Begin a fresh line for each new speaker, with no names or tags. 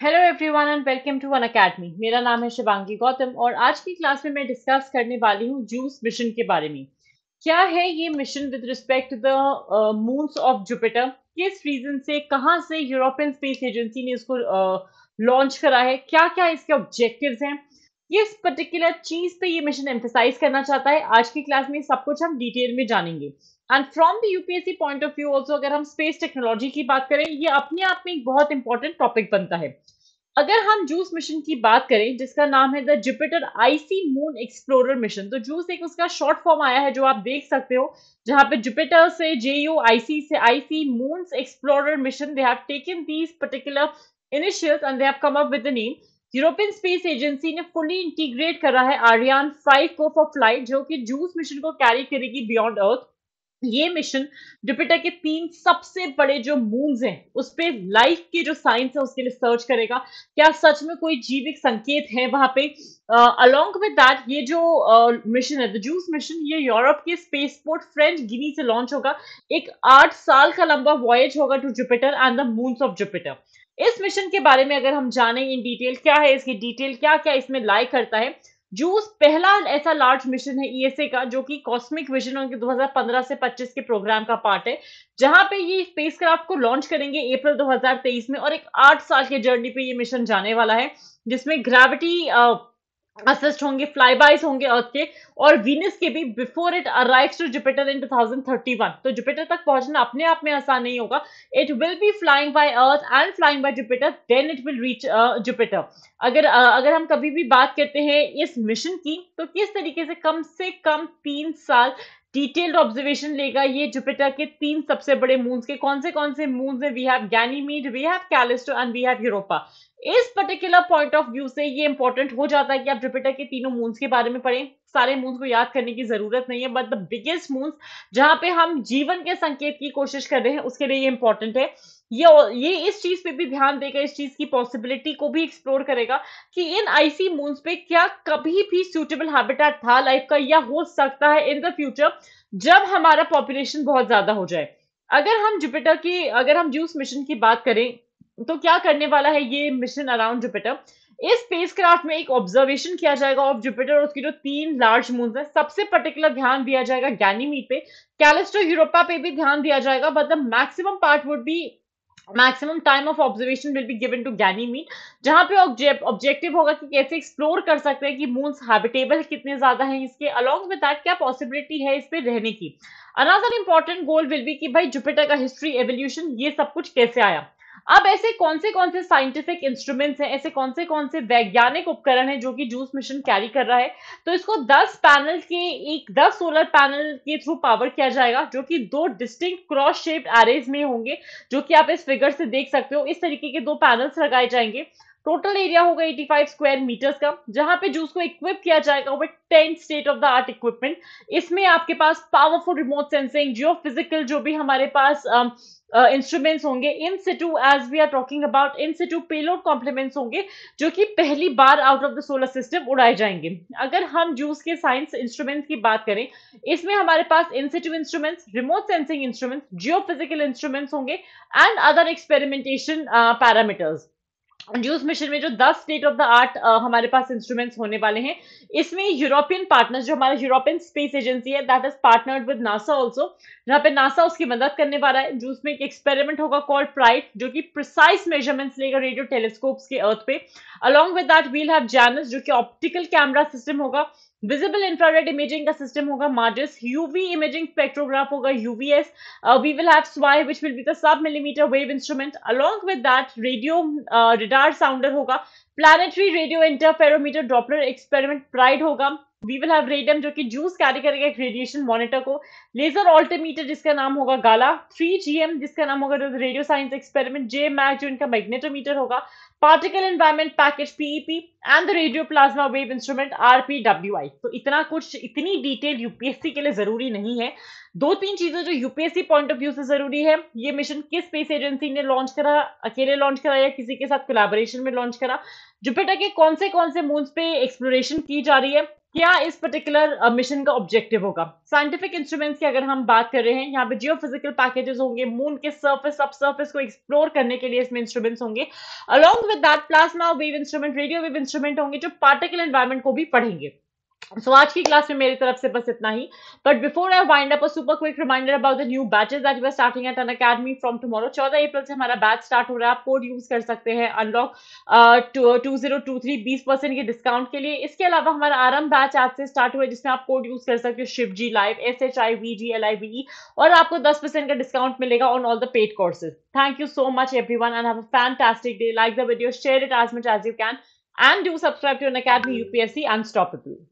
Hello everyone and welcome to one academy. मेरा नाम है शिवांगी गौतम और आज की क्लास में मैं डिस्कस करने वाली हूँ जूस मिशन के बारे में। क्या है ये mission with respect to the moons of Jupiter, किस रीजन से, कहाँ से यूरोपियन स्पेस एजेंसी ने इसको लॉन्च करा है, क्या क्या इसके ऑब्जेक्टिव्स हैं, किस पर्टिकुलर चीज पे ये मिशन एम्फेसाइज करना चाहता है। आज की क्लास में सब कुछ हम डिटेल में जानेंगे। And from the UPSC point of view also, अगर हम स्पेस टेक्नोलॉजी की बात करें, ये अपने आप में एक बहुत इंपॉर्टेंट टॉपिक बनता है। अगर हम जूस मिशन की बात करें जिसका नाम है the Jupiter IC moon explorer mission, तो जूस एक उसका शॉर्ट फॉर्म आया है जो आप देख सकते हो, जहां पे जुपिटर से जेयू, आईसी से IC moons explorer mission, they have taken these particular initials and they have come up with the name. European space agency ने फुली इंटीग्रेट करा है आर्यन 5 को फॉर फ्लाइट, जो कि जूस मिशन को कैरी करेगी बियॉन्ड अर्थ। ये मिशन जुपिटर के 3 सबसे बड़े जो मून्स हैं उस पे लाइफ के जो साइंस है उसके लिए सर्च करेगा, क्या सच में कोई जीवित संकेत है वहां पे। अलोंग विद दैट, ये जो मिशन है द जूस मिशन, ये यूरोप के स्पेसपोर्ट फ्रेंच गिनी से लॉन्च होगा। एक 8 साल का लंबा वॉयज होगा to Jupiter and the moons of Jupiter. इस मिशन के बारे में अगर हम जाने इन डिटेल, क्या है इसकी डिटेल, क्या क्या इसमें लाई करता है। जूस पहला ऐसा लार्ज मिशन है ईएसए का जो कि कॉस्मिक विजन के 2015 से 25 के प्रोग्राम का पार्ट है, जहां पे ये स्पेसक्राफ्ट को लॉन्च करेंगे अप्रैल 2023 में, और एक 8 साल के जर्नी पे ये मिशन जाने वाला है, जिसमें ग्रेविटी असिस्ट होंगे, फ्लाईबाइज होंगे अर्थ के और वीनस के भी, before it arrives to Jupiter in 2031। तो जुपिटर तक पहुंचना अपने आप में आसान नहीं होगा। It will be flying by earth and flying by Jupiter, then it will reach Jupiter. अगर हम कभी भी बात करते हैं इस मिशन की, तो किस तरीके से कम 3 साल डिटेल्ड ऑब्जर्वेशन लेगा ये जुपिटर के 3 सबसे बड़े मून्स के। कौन से मून्स है? We have Ganymede, we have Callisto and we have Europa. इस पर्टिकुलर पॉइंट ऑफ व्यू से ये इंपॉर्टेंट हो जाता है कि आप जुपिटर के तीनों मून्स के बारे में पढ़ें। सारे मून्स को याद करने की जरूरत नहीं है, बट द बिगेस्ट मून्स जहां पे हम जीवन के संकेत की कोशिश कर रहे हैं उसके लिए ये इंपॉर्टेंट है। ये इस चीज पे भी ध्यान देगा, इस चीज की पॉसिबिलिटी को भी एक्सप्लोर करेगा कि इन आईसी मून्स पे क्या कभी भी सूटेबल हैबिटेट था लाइफ का, या हो सकता है इन द फ्यूचर जब हमारा पॉपुलेशन बहुत ज्यादा हो जाए। अगर हम जूस मिशन की बात करें, तो क्या करने वाला है ये मिशन अराउंड जुपिटर। इस स्पेसक्राफ्ट में एक ऑब्जर्वेशन किया जाएगा ऑफ जुपिटर और उसकी जो 3 लार्ज मून्स है। सबसे पर्टिकुलर ध्यान दिया जाएगा गैनीमीड पे, कैलिस्टो, यूरोपा पे भी ध्यान दिया जाएगा, but the maximum time of observation will be given to Ganymede, जहां पे ऑब्जेक्टिव होगा कि कैसे एक्सप्लोर कर सकते हैं कि मून्स हैबिटेबल कितने ज्यादा हैं इसके, अलोंग विद दैट क्या पॉसिबिलिटी है इस पे रहने की। Another important goal will be कि भाई जुपिटर का हिस्ट्री, एवोल्यूशन, ये सब कुछ कैसे आया। अब ऐसे कौन से साइंटिफिक इंस्ट्रूमेंट्स हैं, ऐसे कौन से वैज्ञानिक उपकरण हैं जो कि जूस मिशन कैरी कर रहा है। तो इसको 10 सोलर पैनल के थ्रू पावर किया जाएगा, जो कि 2 डिस्टिंक्ट क्रॉस शेप्ड एरेज में होंगे, जो कि आप इस फिगर से देख सकते हो। इस तरीके के 2 पैनल्स लगाए जाएंगे। टोटल एरिया होगा 85 स्क्वायर मीटर्स का, जहां पे जूस को इक्विप किया जाएगा with 10 state of the art equipment. इसमें आपके पास powerful remote sensing, geophysical, जो भी हमारे पास इंस्ट्रूमेंट्स होंगे, in situ, as we are talking about in situ payload complements होंगे, जो कि पहली बार out of the solar system उड़ाए जाएंगे। अगर हम जूस के साइंस इंस्ट्रूमेंट्स की बात करें, इसमें हमारे पास in situ instruments, remote sensing instruments, geophysical instruments होंगे and other experimentation parameters. JUICE mission में जो 10 स्टेट ऑफ द आर्ट हमारे पास इंस्ट्रूमेंट्स होने वाले हैं, इसमें यूरोपियन पार्टनर्स, जो हमारा यूरोपियन स्पेस एजेंसी है, that is partnered with NASA also, जहां पे नासा उसकी मदद करने वाला है। जूस में एक एक्सपेरिमेंट होगा कॉल्ड प्राइड, जो कि प्रिसाइज मेजरमेंट्स लेगा रेडियो टेलीस्कोप्स के अर्थ पे। Along with that we'll have JANUS, जो कि ऑप्टिकल कैमरा सिस्टम होगा। विजिबल इंफ्रारेड इमेजिंग का सिस्टम होगा मार्जिस। यूवी इमेजिंग स्पेक्ट्रोग्राफ होगा UVS. We will have SWI, which will be the sub-millimeter wave instrument. Along with that, radio radar sounder होगा, planetary radio interferometer Doppler experiment PRIDE होगा। We will have radium, जो कि juice carry करेगा एक radiation monitor को। Laser altimeter, जिसका नाम होगा गाला। 3GM, जिसका नाम होगा रेडियो साइंस एक्सपेरिमेंट। JMAC, जो इनका मैग्नेटोमीटर होगा। Particle environment package PEP and the radio plasma wave instrument RPWI. तो इतनी डिटेल यूपीएससी के लिए जरूरी नहीं है। 2-3 चीजें जो यूपीएससी पॉइंट ऑफ व्यू से जरूरी है, ये मिशन किस स्पेस एजेंसी ने लॉन्च करा, अकेले लॉन्च करा या किसी के साथ कोलैबोरेशन में लॉन्च करा, जुपिटर के कौन से मून्स पे एक्सप्लोरेशन की जा रही है, क्या इस पर्टिकुलर मिशन का ऑब्जेक्टिव होगा। साइंटिफिक इंस्ट्रूमेंट्स की अगर हम बात कर रहे हैं, यहाँ पे जियोफिजिकल पैकेजेस होंगे, मून के सरफेस सब सरफेस को एक्सप्लोर करने के लिए इसमें इंस्ट्रूमेंट्स होंगे। Along with that plasma wave instrument, radio wave instrument होंगे जो पार्टिकल एनवायरमेंट को भी पढ़ेंगे। सो आज की क्लास में मेरी तरफ से बस इतना ही। But before I wind up, a super quick reminder about the new batches that we are starting at Unacademy from tomorrow. 14 अप्रैल से हमारा बैच स्टार्ट हो रहा है। आप कोड यूज कर सकते हैं अनलॉक 2023 20% के डिस्काउंट के लिए। इसके अलावा हमारा आरंभ बैच आज से स्टार्ट हुआ है, जिसमें आप कोड यूज कर सकते हो शिव जी लाइव, SHIVGLIVE, और आपको 10% का डिस्काउंट मिलेगा on all the paid courses. Thank you so much everyone and have a fantastic day. Like the video, share it as much as you can, and do subscribe to an Academy UPSC Unstoppable.